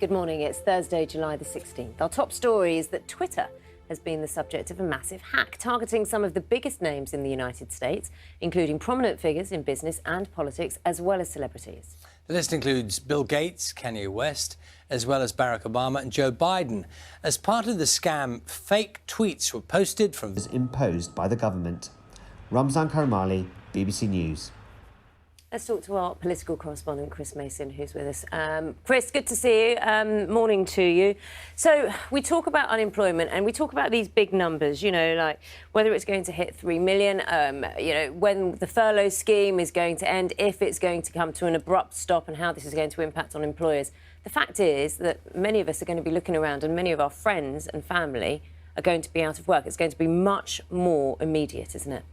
Good morning. It's Thursday, July the 16th. Our top story is that Twitter has been the subject of a massive hack targeting some of the biggest names in the United States, including prominent figures in business and politics, as well as celebrities. The list includes Bill Gates, Kanye West, as well as Barack Obama and Joe Biden. As part of the scam, fake tweets were posted from... imposed by the government. Ramzan Karimali, BBC News. Let's talk to our political correspondent, Chris Mason, who's with us. Chris, good to see you. Morning to you. So we talk about unemployment and we talk about these big numbers, you know, like whether it's going to hit 3 million, you know, when the furlough scheme is going to end, if it's going to come to an abrupt stop and how this is going to impact on employers. The fact is that many of us are going to be looking around and many of our friends and family are going to be out of work. It's going to be much more immediate, isn't it?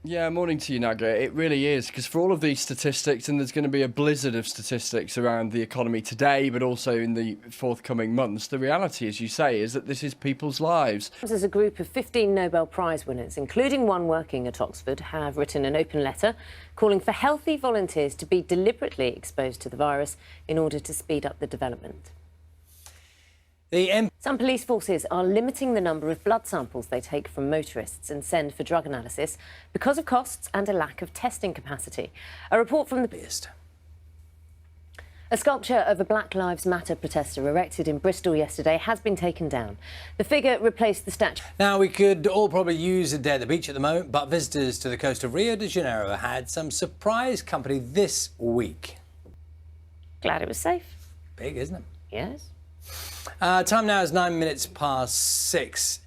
Yeah, morning to you, Naga. It really is, because for all of these statistics, and there's going to be a blizzard of statistics around the economy today, but also in the forthcoming months, the reality, as you say, is that this is people's lives. As a group of 15 Nobel Prize winners, including one working at Oxford, have written an open letter calling for healthy volunteers to be deliberately exposed to the virus in order to speed up the development. Some police forces are limiting the number of blood samples they take from motorists and send for drug analysis because of costs and a lack of testing capacity. A report from the... A sculpture of a Black Lives Matter protester erected in Bristol yesterday has been taken down. The figure replaced the statue. Now, we could all probably use a day at the beach at the moment, but visitors to the coast of Rio de Janeiro had some surprise company this week. Glad it was safe. Big, isn't it? Yes. Time now is 9 minutes past 6.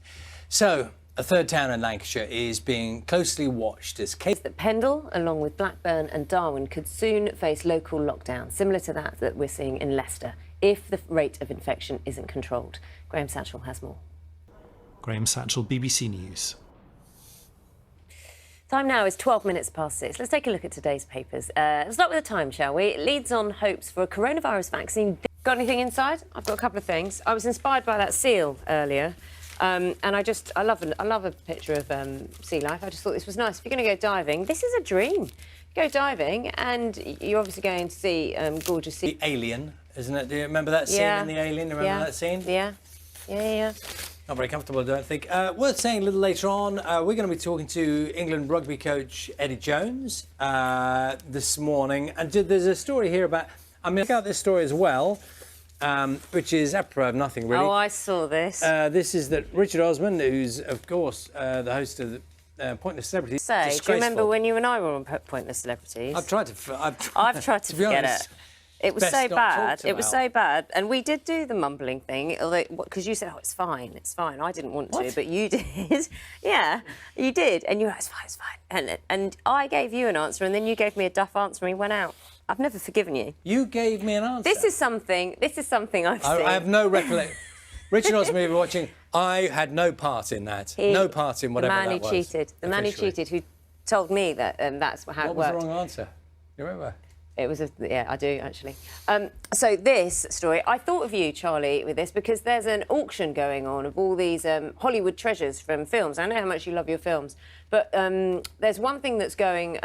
So, a third town in Lancashire is being closely watched as cases that Pendle, along with Blackburn and Darwin, could soon face local lockdown, similar to that we're seeing in Leicester, if the rate of infection isn't controlled. Graham Satchell has more. Graham Satchell, BBC News. Time now is 12 minutes past 6. Let's take a look at today's papers. Let's start with the Times, shall we? It leads on hopes for a coronavirus vaccine. Got anything inside? I've got a couple of things. I was inspired by that seal earlier, and I love a picture of sea life. I just thought this was nice. If you're going to go diving, this is a dream. You go diving, and you're obviously going to see gorgeous sea. The Alien, isn't it? Do you remember that scene in The Alien? Remember that scene? Yeah. Not very comfortable, I don't think. Worth saying a little later on, we're going to be talking to England rugby coach Eddie Jones this morning. And there's a story here about... I mean, check out this story as well, which is apropos of nothing, really. Oh, I saw this. This is that Richard Osman, who's, of course, the host of Pointless Celebrities. Do you remember when you and I were on Pointless Celebrities? I've tried to forget it. It was so bad. It was so bad. And we did do the mumbling thing, because you said, oh, it's fine, it's fine. I didn't want to, but you did. Yeah, you did. And you were like, it's fine. And I gave you an answer, and then you gave me a duff answer, and we went out. I've never forgiven you. You gave me an answer. This is something I've seen. I have no recollection. Richard Osman, if you're watching, I had no part in that. No part in whatever that was. The man who cheated. The man who cheated, who told me that that's how it worked. What was the wrong answer? You remember? It was yeah, I do, actually. So this story, I thought of you, Charlie, with this, because there's an auction going on of all these Hollywood treasures from films. I know how much you love your films, but there's one thing that's going...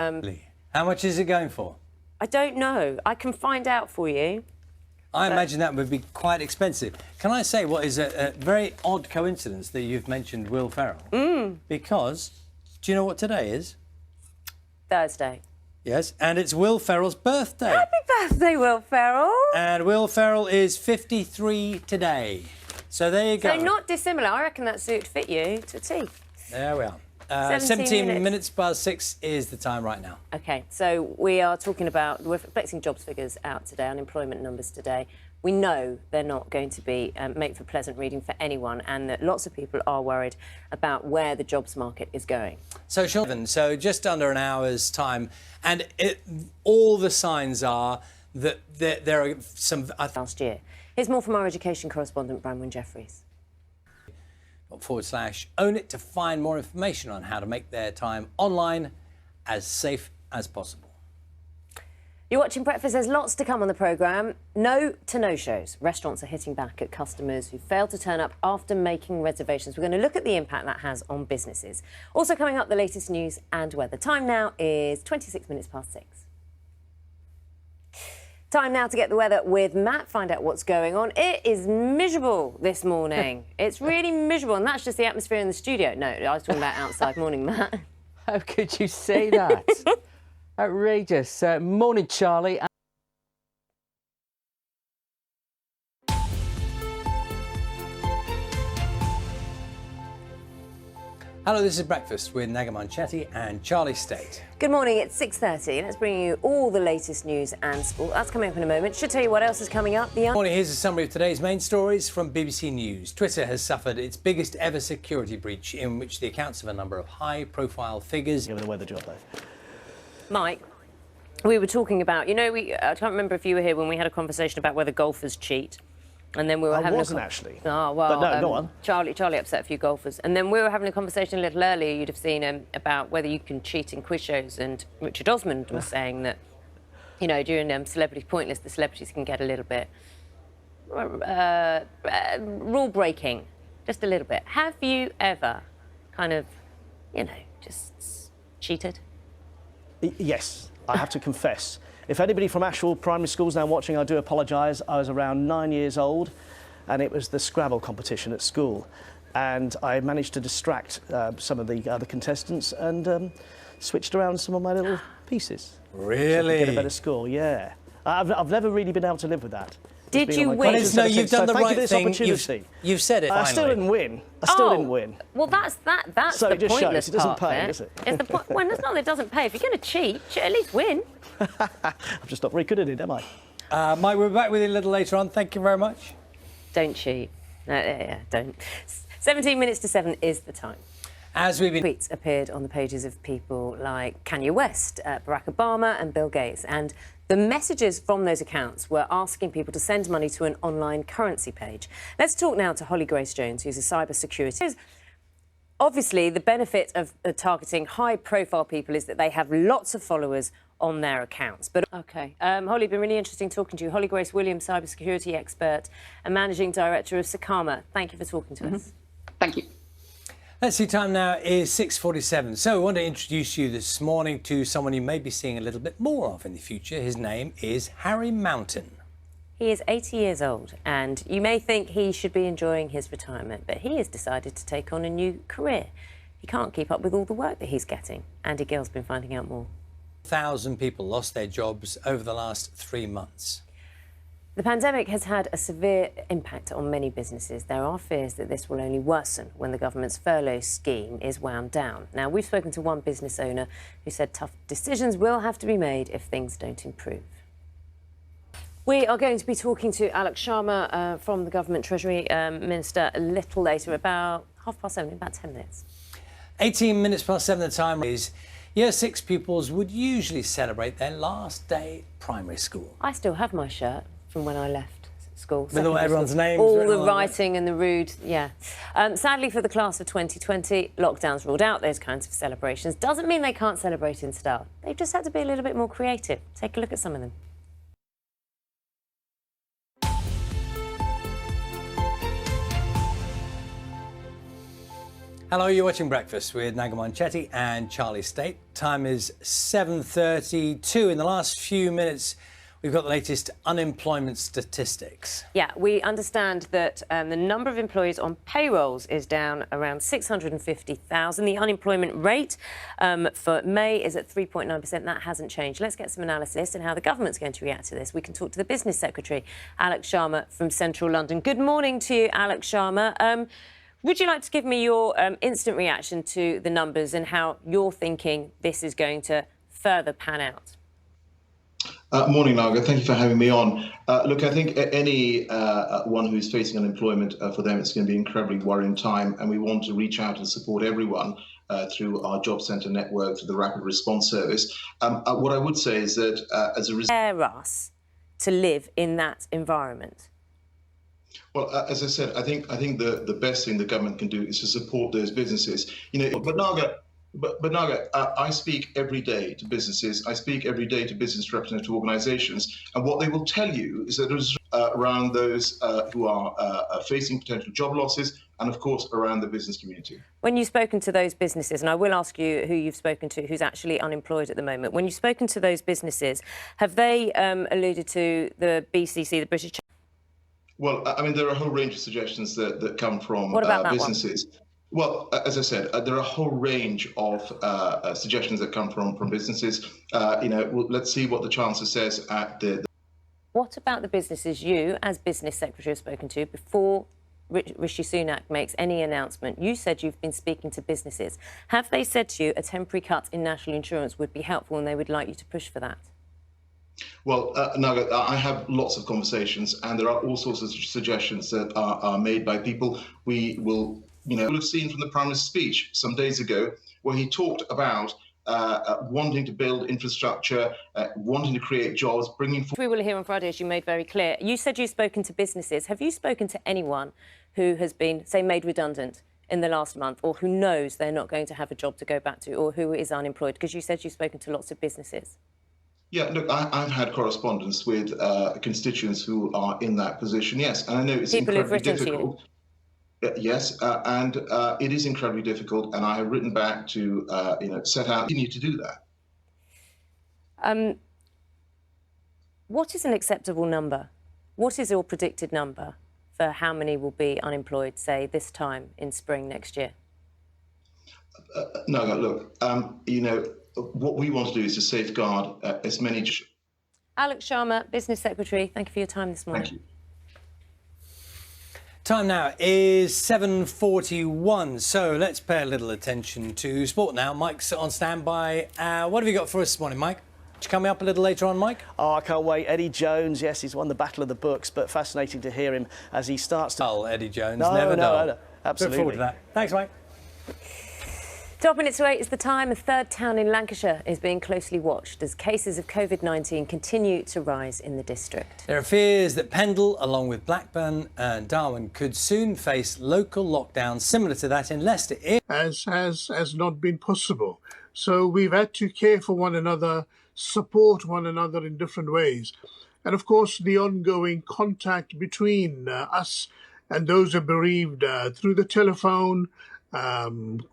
How much is it going for? I don't know. I can find out for you. I imagine that would be quite expensive. Can I say what is a very odd coincidence that you've mentioned Will Ferrell? Because, do you know what today is? Thursday. Yes, and it's Will Ferrell's birthday. Happy birthday, Will Ferrell. And Will Ferrell is 53 today. So there you go. So not dissimilar. I reckon that suit fit you to a T. There we are. 17 minutes past 6 is the time right now. OK, so we are talking about... We're reflecting jobs figures out today, unemployment numbers today. We know they're not going to be made for pleasant reading for anyone, and that lots of people are worried about where the jobs market is going. So just under an hour's time, and all the signs are that there are some... Last year. Here's more from our education correspondent, Bramwyn Jeffries. /own it to find more information on how to make their time online as safe as possible. You're watching Breakfast. There's lots to come on the programme. No to no-shows. Restaurants are hitting back at customers who fail to turn up after making reservations. We're going to look at the impact that has on businesses. Also coming up, the latest news and weather. Time now is 26 minutes past 6. Time now to get the weather with Matt, find out what's going on. It is miserable this morning. It's really miserable, and that's just the atmosphere in the studio. No, I was talking about outside. Morning, Matt. How could you say that? Outrageous. Morning, Charlie. Hello, this is Breakfast with Nagamon Chetty and Charlie State. Good morning, it's 6:30. Let's bring you all the latest news and sport. That's coming up in a moment. Should tell you what else is coming up. Good morning, here's a summary of today's main stories from BBC News. Twitter has suffered its biggest ever security breach, in which the accounts of a number of high-profile figures... Given the weather job, though. Mike, we were talking about, you know, I can't remember if you were here when we had a conversation about whether golfers cheat. And then we were having actually. Oh, well, but no, go on. Charlie upset a few golfers. And then we were having a conversation a little earlier, you'd have seen, about whether you can cheat in quiz shows. And Richard Osman was saying that, you know, during Celebrity Pointless, the celebrities can get a little bit rule-breaking, just a little bit. Have you ever kind of, you know, just cheated? Yes, I have to confess. If anybody from Ashwell Primary School is now watching, I do apologise. I was around 9 years old, and it was the Scrabble competition at school. And I managed to distract some of the other contestants and switched around some of my little pieces. Really? So I could get a better score, yeah. I've never really been able to live with that. Did you win? Well, no, you've done the right thing. You've said it finally. I still didn't win. I still didn't win. Well, that's so the it just pointless shows. It doesn't part pay, of does it? It's the point. Well, it's not that it doesn't pay. If you're going to cheat, you should at least win. I'm just not very good at it, am I? Mike, we'll be back with you a little later on. Thank you very much. Don't cheat. No, don't. 17 minutes to 7 is the time. As we've been... Tweets appeared on the pages of people like Kanye West, Barack Obama and Bill Gates. And the messages from those accounts were asking people to send money to an online currency page. Let's talk now to Holly Grace Jones, who's a cybersecurity. Obviously, the benefit of targeting high-profile people is that they have lots of followers on their accounts. But OK, Holly, been really interesting talking to you. Holly Grace Williams, cybersecurity expert and managing director of Sakama. Thank you for talking to us. Thank you. Let's see, time now is 6:47. So we want to introduce you this morning to someone you may be seeing a little bit more of in the future. His name is Harry Mountain. He is 80 years old, and you may think he should be enjoying his retirement, but he has decided to take on a new career. He can't keep up with all the work that he's getting. Andy Gill's been finding out more. 1,000 people lost their jobs over the last 3 months. The pandemic has had a severe impact on many businesses. There are fears that this will only worsen when the government's furlough scheme is wound down. Now, we've spoken to one business owner who said tough decisions will have to be made if things don't improve. We are going to be talking to Alex Sharma from the Government Treasury Minister a little later, about 7:30, in about 10 minutes. 18 minutes past 7 the time is... Year 6 pupils would usually celebrate their last day at primary school. I still have my shirt from when I left school. With all everyone's names? All the writing and the rude, yeah. Sadly for the class of 2020, lockdowns ruled out those kinds of celebrations. Doesn't mean they can't celebrate in style. They've just had to be a little bit more creative. Take a look at some of them. Hello, you're watching Breakfast with Nagamon Chetty and Charlie State. Time is 7:32. In the last few minutes, we've got the latest unemployment statistics. Yeah, we understand that the number of employees on payrolls is down around 650,000. The unemployment rate for May is at 3.9%. That hasn't changed. Let's get some analysis and how the government's going to react to this. We can talk to the Business Secretary, Alex Sharma from Central London. Good morning to you, Alex Sharma. Would you like to give me your instant reaction to the numbers and how you're thinking this is going to further pan out? Morning, Naga. Thank you for having me on. Look, I think any one who's facing unemployment, for them, it's going to be an incredibly worrying time, and we want to reach out and support everyone through our job centre network, through the Rapid Response Service. What I would say is that as a result... Prepare us to live in that environment. Well, as I said, I think the best thing the government can do is to support those businesses. You know, but Naga, But Naga, I speak every day to businesses. I speak every day to business representative organisations, and what they will tell you is that it is around those who are facing potential job losses, and of course around the business community. When you've spoken to those businesses, and I will ask you who you've spoken to, who's actually unemployed at the moment. When you've spoken to those businesses, have they alluded to the BCC, the British? Well, I mean, there are a whole range of suggestions that come from What about that businesses. One? Well, as I said, there are a whole range of suggestions that come from businesses. Let's see what the Chancellor says at the... What about the businesses you, as Business Secretary, have spoken to before Rishi Sunak makes any announcement? You said you've been speaking to businesses. Have they said to you a temporary cut in national insurance would be helpful and they would like you to push for that? Well, Naga, I have lots of conversations, and there are all sorts of suggestions that are made by people. We will... you'll have seen from the Prime Minister's speech some days ago where he talked about wanting to build infrastructure, wanting to create jobs, bringing... We will hear on Friday, as you made very clear. You said you've spoken to businesses. Have you spoken to anyone who has been, say, made redundant in the last month, or who knows they're not going to have a job to go back to, or who is unemployed? Because you said you've spoken to lots of businesses. Yeah, look, I've had correspondence with constituents who are in that position, yes, and I know it's incredibly difficult. Yes, and it is incredibly difficult, and I have written back to, set out, continue to do that. What is an acceptable number? What is your predicted number for how many will be unemployed, say, this time in spring next year? No, look, what we want to do is to safeguard as many... Alex Sharma, Business Secretary, thank you for your time this morning. Thank you. Time now is 7:41, so let's pay a little attention to sport now. Mike's on standby. What have you got for us this morning, Mike? Could you come up a little later on, Mike? Oh, I can't wait. Eddie Jones, yes, he's won the Battle of the Books, but fascinating to hear him as he starts to... Oh, Eddie Jones, never dull. No, absolutely. Look forward to that. Thanks, Mike. Top minutes to 8 is the time. A third town in Lancashire is being closely watched as cases of COVID-19 continue to rise in the district. There are fears that Pendle, along with Blackburn and Darwin, could soon face local lockdowns similar to that in Leicester. As has not been possible. So we've had to care for one another, support one another in different ways. And of course, the ongoing contact between us and those who are bereaved through the telephone,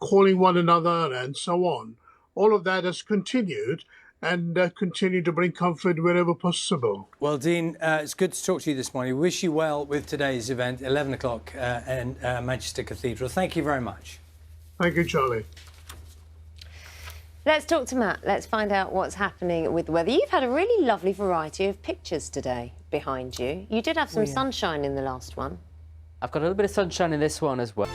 calling one another and so on. All of that has continued and continue to bring comfort wherever possible. Well, Dean, it's good to talk to you this morning. We wish you well with today's event, 11 o'clock in Manchester Cathedral. Thank you very much. Thank you, Charlie. Let's talk to Matt. Let's find out what's happening with the weather. You've had a really lovely variety of pictures today behind you. You did have some sunshine in the last one. I've got a little bit of sunshine in this one as well.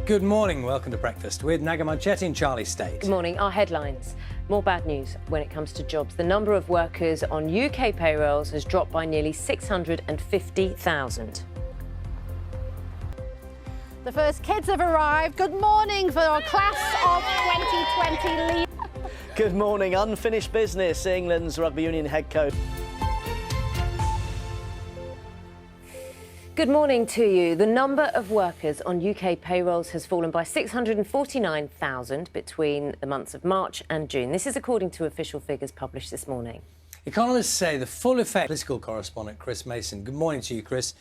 Good morning. Welcome to Breakfast with Naga Marchetti and Charlie State. Good morning. Our headlines. More bad news when it comes to jobs. The number of workers on UK payrolls has dropped by nearly 650,000. The first kids have arrived. Good morning for our class of 2020 leave. Good morning. Unfinished business. England's rugby union head coach. Good morning to you. The number of workers on UK payrolls has fallen by 649,000 between the months of March and June. This is according to official figures published this morning. Economists say the full effect... Political correspondent Chris Mason. Good morning to you, Chris.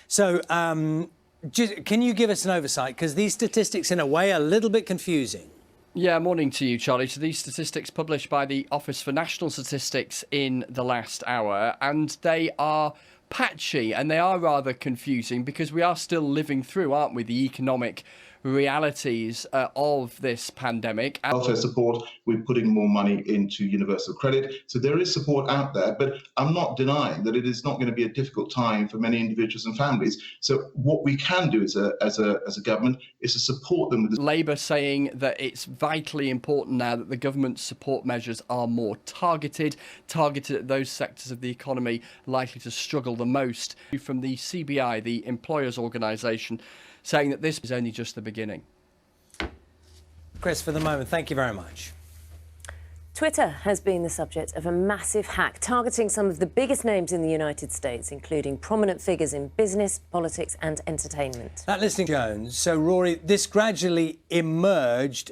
So, can you give us an oversight? Because these statistics, in a way, are a little bit confusing. Yeah, morning to you, Charlie. So these statistics published by the Office for National Statistics in the last hour, and they are patchy and they are rather confusing because we are still living through, aren't we, the economic realities of this pandemic. Welfare support, we're putting more money into universal credit. So there is support out there, but I'm not denying that it is not going to be a difficult time for many individuals and families. So what we can do as a government is to support them with this. Labour saying that it's vitally important now that the government's support measures are more targeted at those sectors of the economy likely to struggle the most. From the CBI, the employers' organisation, saying that this is only just the beginning. Chris, for the moment, thank you very much. Twitter has been the subject of a massive hack targeting some of the biggest names in the United States, including prominent figures in business, politics and entertainment. That listening, Jones. So, Rory, this gradually emerged.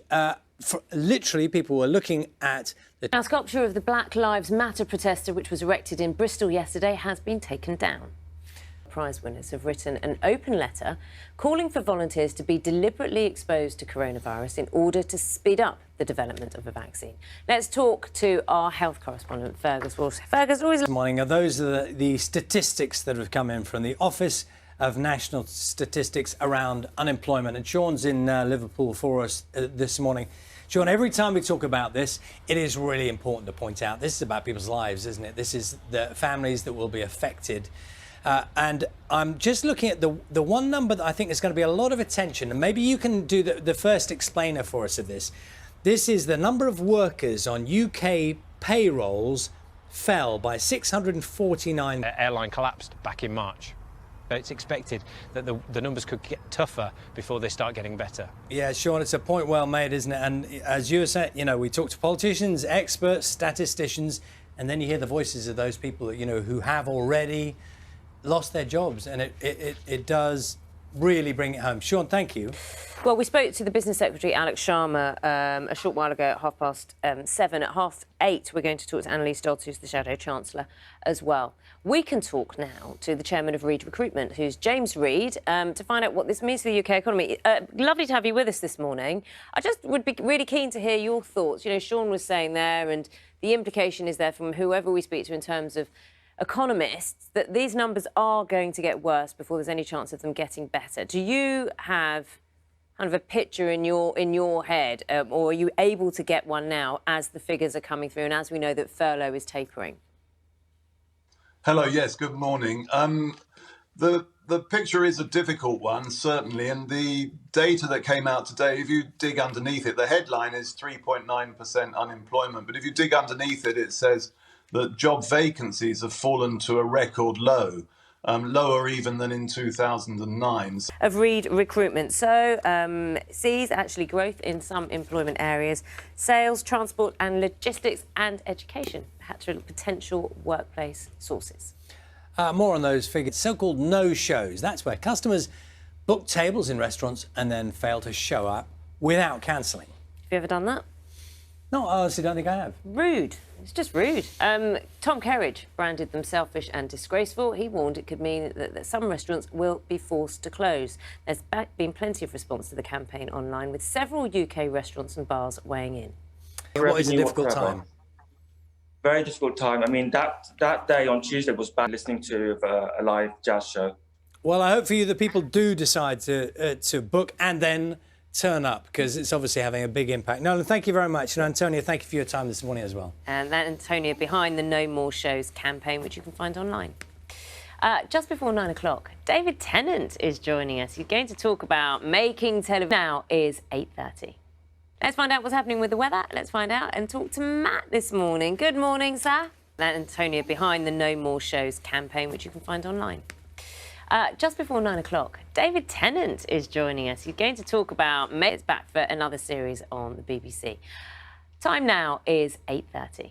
Literally, people were looking at the... Now, a sculpture of the Black Lives Matter protester, which was erected in Bristol yesterday, has been taken down. Prize winners have written an open letter calling for volunteers to be deliberately exposed to coronavirus in order to speed up the development of a vaccine. Let's talk to our health correspondent, Fergus Walsh. Fergus, always... Good morning. Those are the statistics that have come in from the Office of National Statistics around unemployment. And Sean's in Liverpool for us this morning. Sean, every time we talk about this, it is really important to point out this is about people's lives, isn't it? This is the families that will be affected. And I'm just looking at the one number that I think is going to be a lot of attention, and maybe you can do the first explainer for us of this. This is the number of workers on UK payrolls fell by 649. The airline collapsed back in March. It's expected that the numbers could get tougher before they start getting better. Yeah, Sean, it's a point well made, isn't it? And as you were saying, you know, we talk to politicians, experts, statisticians, and then you hear the voices of those people that, you know, who have already lost their jobs, and it does really bring it home. Sean, thank you. Well, we spoke to the Business Secretary, Alex Sharma, a short while ago at 7:30. At 8:30, we're going to talk to Annalise Dodds, who's the Shadow Chancellor, as well. We can talk now to the Chairman of Reed Recruitment, who's James Reed, to find out what this means for the UK economy. Lovely to have you with us this morning. I just would be really keen to hear your thoughts. You know, Sean was saying there, and the implication is there from whoever we speak to in terms of economists, that these numbers are going to get worse before there's any chance of them getting better. Do you have kind of a picture in your head, or are you able to get one now as the figures are coming through and as we know that furlough is tapering? Hello, yes, good morning. The picture is a difficult one, certainly, and the data that came out today, if you dig underneath it, the headline is 3.9% unemployment, but if you dig underneath it, it says that job vacancies have fallen to a record low, lower even than in 2009. Of Reed Recruitment. So, sees actually growth in some employment areas, sales, transport and logistics and education, potential workplace sources. More on those figures. So-called no-shows. That's where customers book tables in restaurants and then fail to show up without cancelling. Have you ever done that? No, I honestly don't think I have. Rude. It's just rude. Tom Kerridge branded them selfish and disgraceful. He warned it could mean that some restaurants will be forced to close. There's been plenty of response to the campaign online, with several UK restaurants and bars weighing in. What is a difficult time? Very difficult time. I mean, that day on Tuesday was bad, listening to a live jazz show. Well, I hope for you that people do decide to book and then turn up, because it's obviously having a big impact. Nolan, thank you very much. And Antonia, thank you for your time this morning as well. And that Antonia behind the No More Shows campaign, which you can find online. Just before 9 o'clock, David Tennant is joining us. He's going to talk about making television. Now is 8:30. Let's find out what's happening with the weather. Let's find out and talk to Matt this morning. Good morning, sir. And Antonia behind the No More Shows campaign, which you can find online. Just before 9 o'clock, David Tennant is joining us. He's going to talk about It's back for another series on the BBC. Time now is 8:30.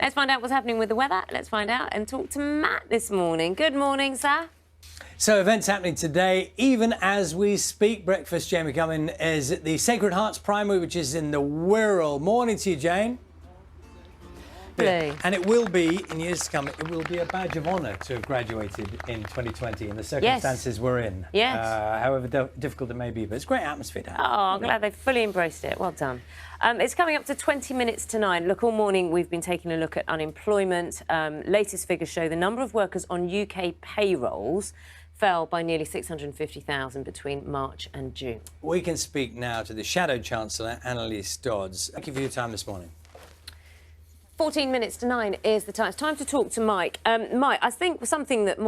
Let's find out what's happening with the weather. Let's find out and talk to Matt this morning. Good morning, sir. So events happening today, even as we speak. Breakfast, Jamie Cumming is at the Sacred Hearts Primary, which is in the Wirral. Morning to you, Jane. And it will be, in years to come, it will be a badge of honour to have graduated in 2020 in the circumstances we're in. Yes. However difficult it may be, but it's a great atmosphere to have. Oh, I'm glad they've fully embraced it. Well done. It's coming up to 20 minutes to 9. Look, all morning we've been taking a look at unemployment. Latest figures show the number of workers on UK payrolls fell by nearly 650,000 between March and June. We can speak now to the Shadow Chancellor, Annalise Dodds. Thank you for your time this morning. 14 minutes to 9 is the time. It's time to talk to Mike. Mike, I think something that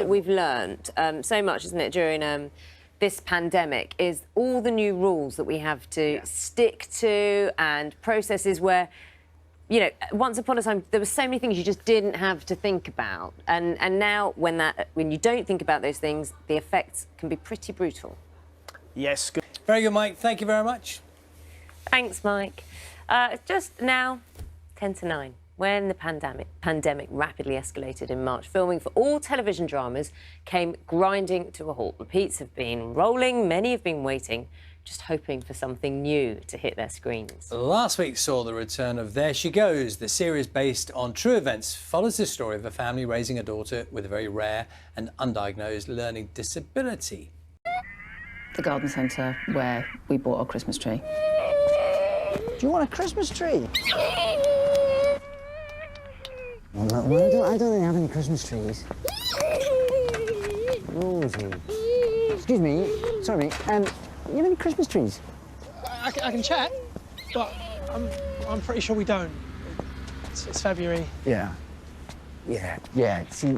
we've learned so much, isn't it, during this pandemic, is all the new rules that we have to stick to and processes where, you know, once upon a time there were so many things you just didn't have to think about, and now when you don't think about those things, the effects can be pretty brutal. Yes. Good. Very good, Mike. Thank you very much. Thanks, Mike. Just now, 10 to 9. When the pandemic rapidly escalated in March, filming for all television dramas came grinding to a halt. Repeats have been rolling, many have been waiting, just hoping for something new to hit their screens. Last week saw the return of There She Goes. The series, based on true events, follows the story of a family raising a daughter with a very rare and undiagnosed learning disability. The garden centre where we bought our Christmas tree. Do you want a Christmas tree? Well, I don't really have any Christmas trees. Rosie. Excuse me, sorry, you have any Christmas trees? I can check, but I'm pretty sure we don't. It's February. Yeah. See,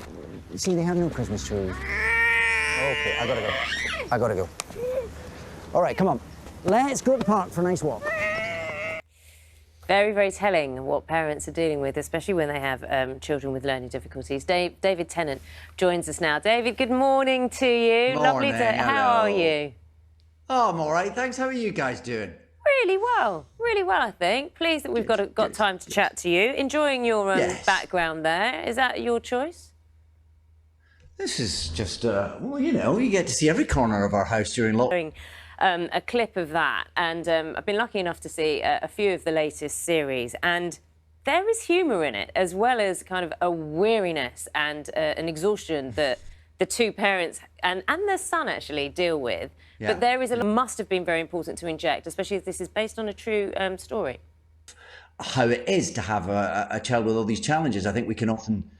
they have no Christmas trees. Okay, I gotta go. All right, come on. Let's go to the park for a nice walk. Very, very telling what parents are dealing with, especially when they have children with learning difficulties. David Tennant joins us now. David, good morning to you. Morning, Lovely to... How are you? Oh, I'm all right, thanks. How are you guys doing? Really well, I think. Pleased that we've got time to chat to you. Enjoying your background there. Is that your choice? This is just, well, you know, you get to see every corner of our house during lockdown. A clip of that, and I've been lucky enough to see a few of the latest series, and there is humour in it, as well as kind of a weariness and an exhaustion that the two parents and their son actually deal with. Yeah. But there is must have been very important to inject, especially if this is based on a true story. How it is to have a child with all these challenges. I think we can often...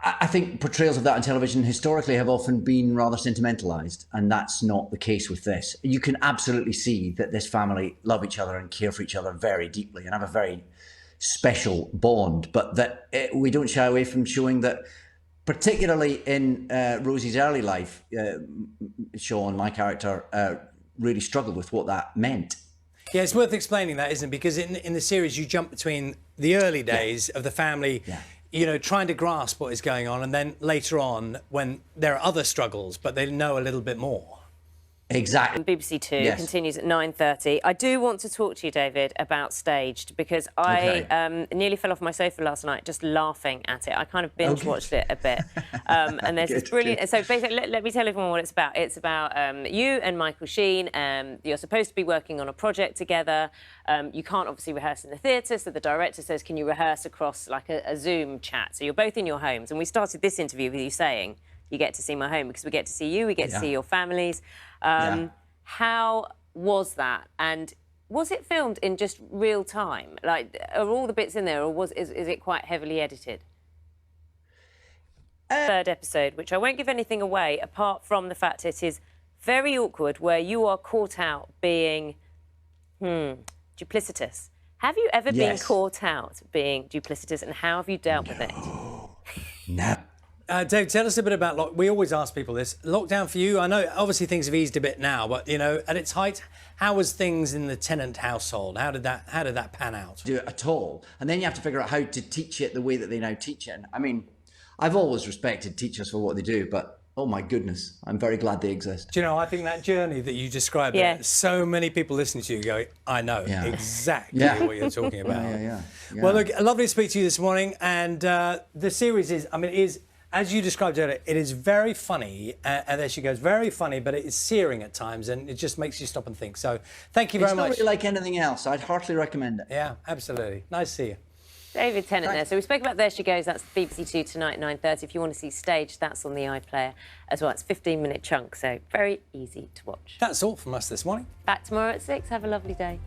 I think portrayals of that on television historically have often been rather sentimentalised, and that's not the case with this. You can absolutely see that this family love each other and care for each other very deeply and have a very special bond, but that we don't shy away from showing that, particularly in Rosie's early life, Sean, my character, really struggled with what that meant. Yeah, it's worth explaining that, isn't it? Because in the series, you jump between the early days of the family, you know, trying to grasp what is going on, and then later on, when there are other struggles, but they know a little bit more. Exactly. BBC Two continues at 9:30. I do want to talk to you, David, about Staged, because I nearly fell off my sofa last night just laughing at it. I kind of binge-watched it a bit. And there's this brilliant... So basically, let me tell everyone what it's about. It's about you and Michael Sheen. You're supposed to be working on a project together. You can't obviously rehearse in the theatre, so the director says, can you rehearse across like a Zoom chat? So you're both in your homes. And we started this interview with you saying, you get to see my home, because we get to see you, we get to see your families. How was that? And was it filmed in just real time? Like, are all the bits in there, or is it quite heavily edited? Third episode, which I won't give anything away, apart from the fact it is very awkward, where you are caught out being, duplicitous. Have you ever been caught out being duplicitous, and how have you dealt with it? No. Dave, tell us a bit about, we always ask people this, lockdown for you. I know obviously things have eased a bit now, but, you know, at its height, how was things in the Tennant household? How did that pan out? Do it at all. And then you have to figure out how to teach it the way that they now teach it. And, I mean, I've always respected teachers for what they do, but oh my goodness, I'm very glad they exist. Do you know, I think that journey that you described, so many people listening to you go, I know exactly what you're talking about. Yeah. Well, look, lovely to speak to you this morning. And the series is, as you described earlier, it is very funny, and there she goes, very funny, but it is searing at times, and it just makes you stop and think. So thank you very much. It's not really like anything else. I'd heartily recommend it. Yeah, absolutely. Nice to see you. David Tennant there. So we spoke about There She Goes. That's BBC Two tonight, 9:30. If you want to see Staged, that's on the iPlayer as well. It's a 15-minute chunk, so very easy to watch. That's all from us this morning. Back tomorrow at 6. Have a lovely day.